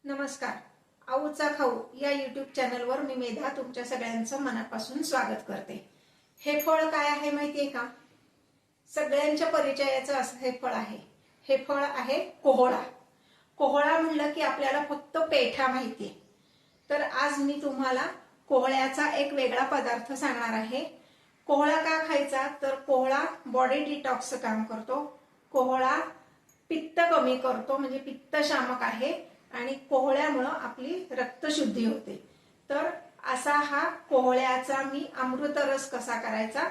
नमस्कार. आऊचा खाऊ या यूट्यूब चॅनलवर मी मेधा तुमच्या सगळ्यांचं मनापासून स्वागत करते. हे फळ काय आहे माहितीये का? सगळ्यांच्या परिचयाचं असं हे फळ आहे. हे फळ आहे कोहळा. कोहळा म्हणलं की आपल्याला फक्त पेठा माहितीये. तर आज मी तुम्हाला कोहळ्याचा एक वेगळा पदार्थ सांगणार आहे. कोहळा का खायचा? तर कोहळा बॉडी डिटॉक्स काम करतो. कोहळा पित्त कमी करतो, म्हणजे पित्तशामक आहे आणि कोहळ्यामुळे आपली रक्तशुद्धी होते. तर असा हा कोहळ्याचा मी अमृतरस कसा करायचा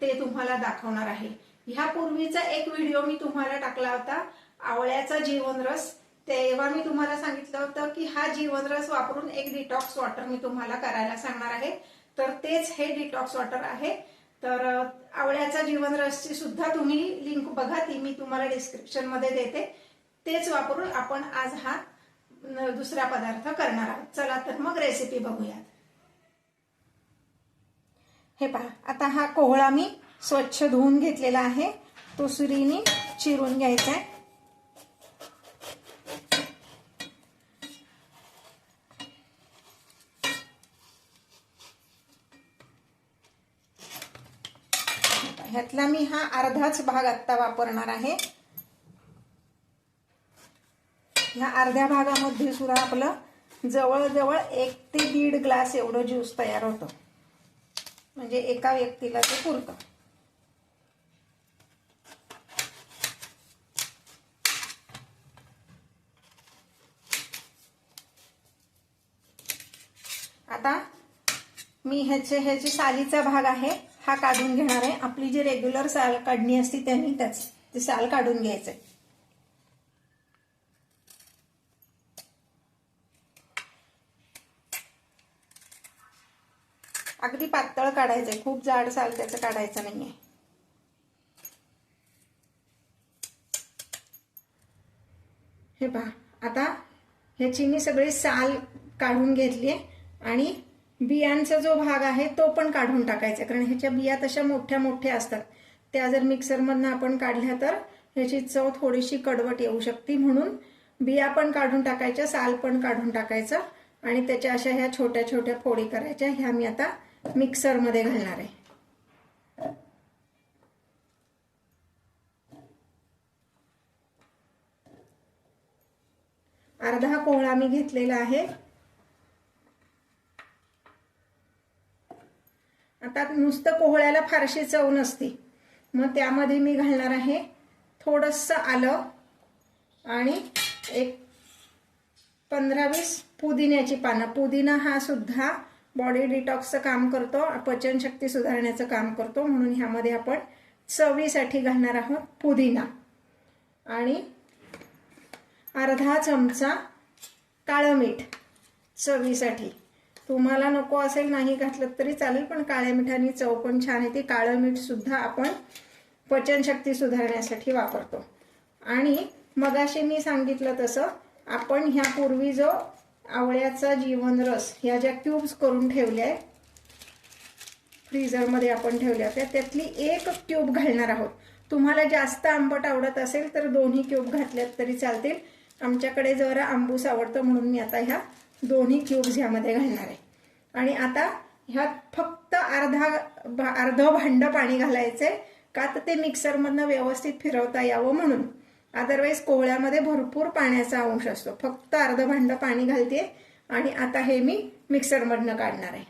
ते तुम्हाला दाखवणार आहे. ह्यापूर्वीचा एक व्हिडिओ मी तुम्हाला टाकला होता आवळ्याचा जीवनरस. तेव्हा मी तुम्हाला सांगितलं होतं की हा जीवनरस वापरून एक डिटॉक्स वॉटर मी तुम्हाला करायला सांगणार आहे. तर तेच हे डिटॉक्स वॉटर आहे. तर आवळ्याचा जीवनरसची सुद्धा तुम्ही लिंक बघा, ती मी तुम्हाला डिस्क्रिप्शन मध्ये देते. तेच वापरून आपण आज हा दुसरा पदार्थ करणार आहोत. चला तर मग रेसिपी बघूयात. हे पहा, आता हा कोहळा मी स्वच्छ धुवून घेतलेला आहे. तो सुरीने चिरून घ्यायचा आहे. ह्यातला मी हा अर्धाच भाग आता वापरणार आहे. ह्या अर्ध्या भागामध्ये सुद्धा आपलं जवळजवळ 1 ते 1.5 ग्लास एवढं ज्यूस तयार होतं, म्हणजे एका व्यक्तीला ते पुरतं. आता मी ह्याची सालीचा भाग आहे हा काढून घेणार आहे. आपली जी रेग्युलर साल काढणी असते त्यांनी ते साल काढून घ्यायचंय. अगदी पातळ काढायचंय, खूप जाड साल त्याचं काढायचं नाहीये. हे पहा, आता ह्याची मी सगळी साल काढून घेतली आणि बियांचा जो भाग आहे तो पण काढून टाकायचा, कारण ह्याच्या बिया तशा मोठ्या मोठ्या असतात. त्या जर मिक्सरमधनं आपण काढल्या तर ह्याची चव थोडीशी कडवट येऊ शकते. म्हणून बिया पण काढून टाकायच्या, साल पण काढून टाकायचं आणि त्याच्या अशा ह्या छोट्या छोट्या फोडी करायच्या. ह्या मी आता मिक्सर मध्ये घालणार आहे. अर्धा कोहळा मी घेतलेला आहे. आता नुसतं कोहळ्याला फारशी चव नसते, मग त्यामध्ये मी घालणार आहे थोडंसं आलं आणि एक 15-20 पुदिन्याची पानं. पुदिना हा सुद्धा बॉडी डिटॉक्सचं काम करतो, पचनशक्ती सुधारण्याचं काम करतो. म्हणून ह्यामध्ये आपण चवीसाठी घालणार आहोत पुदिना आणि अर्धा चमचा काळं मीठ चवीसाठी. तुम्हाला नको असेल नाही घातलं तरी चालेल, पण काळ्या मिठाने चव पण छान येते. काळं मीठ सुद्धा आपण पचनशक्ती सुधारण्यासाठी वापरतो. आणि मगाशी मी सांगितलं तसं आपण ह्यापूर्वी जो आवळ्याचा जीवनरस ह्या ज्या क्यूब्स करून ठेवल्या फ्रीजरमध्ये आपण ठेवल्या होत्या, त्यातली 1 क्यूब घालणार आहोत. तुम्हाला जास्त आंबट आवडत असेल तर 2 क्यूब घातल्यात तरी चालतील. आमच्याकडे जरा आंबूस आवडतं म्हणून मी आता ह्या 2 क्यूब्स ह्यामध्ये घालणार आहे. आणि आता ह्यात फक्त अर्धं भांडं पाणी घालायचंय, का तर ते मिक्सरमधनं व्यवस्थित फिरवता यावं म्हणून. अदरवाईज कोहळ्यामध्ये भरपूर पाण्याचा अंश असतो. फक्त अर्धं भांडं पाणी घालते आणि आता हे मी मिक्सरमधनं काढणार आहे.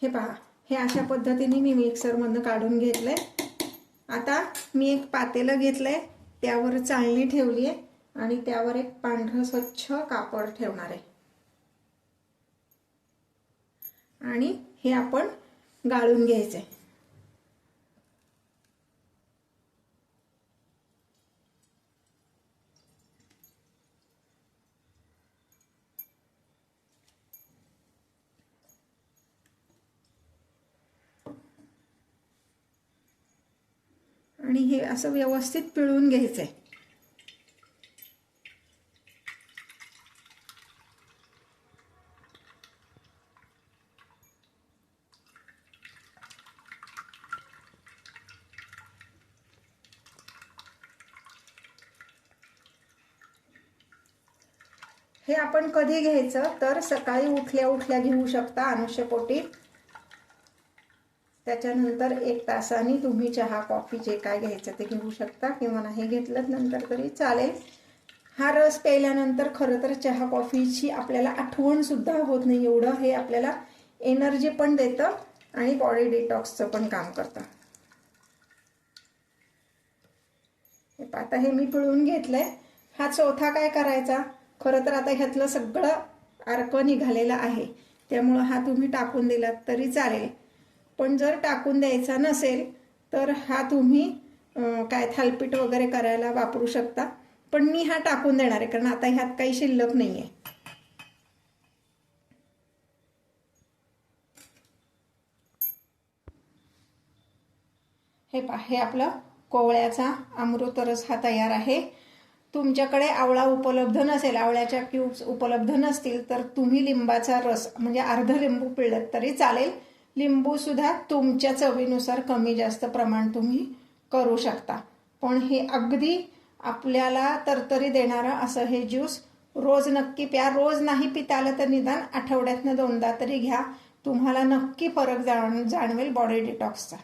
हे पहा, हे अशा पद्धतीने मी मिक्सरमधनं काढून घेतलंय. आता मी एक पातेलं घेतलंय, त्यावर चाळणी ठेवली आहे आणि त्यावर एक पांढरं स्वच्छ कापड ठेवणार आहे आणि हे आपण गाळून घ्यायचंय. आणि हे असं व्यवस्थित पिळून घ्यायचंय. हे आपण कधी घ्यायचं तर सकाळी उठल्या उठल्या घेऊ शकता अनुष्यपोटी. त्याच्यानंतर 1 तासाने तुम्ही चहा कॉफी जे काय घ्यायचं ते घेऊ शकता किंवा नाही घेतलं नंतर तरी चालेल. हा रस प्यायल्यानंतर खरं तर चहा कॉफीची आपल्याला आठवण सुद्धा होत नाही, एवढं हे आपल्याला एनर्जी पण देतं आणि बॉडी डिटॉक्सचं पण काम करतं. आता हे मी पिळून घेतलंय. हा चौथा काय करायचा, खरं तर आता ह्यातलं सगळं अर्क निघालेलं आहे त्यामुळं हा तुम्ही टाकून दिलात तरी चालेल. पण जर टाकून द्यायचा नसेल तर हा तुम्ही काय थालपीठ वगैरे करायला वापरू शकता. पण मी हा टाकून देणार आहे कारण आता ह्यात काही शिल्लक नाहीये. हे आपलं कोवळ्याचा अमृतरस हा तयार आहे. तुमच्याकडे आवळा उपलब्ध नसेल, आवळ्याच्या क्यूब्स उपलब्ध नसतील तर तुम्ही लिंबाचा रस म्हणजे अर्ध लिंबू पिळलं तरी चालेल. लिंबू सुद्धा तुमच्या चवीनुसार कमी जास्त प्रमाण तुम्ही करू शकता. पण हे अगदी आपल्याला तरतरी देणारं असं हे ज्यूस रोज नक्की प्या. रोज नाही पिता आलं तर निदान आठवड्यातनं 2दा तरी घ्या. तुम्हाला नक्की फरक जाणवेल बॉडी डिटॉक्सचा.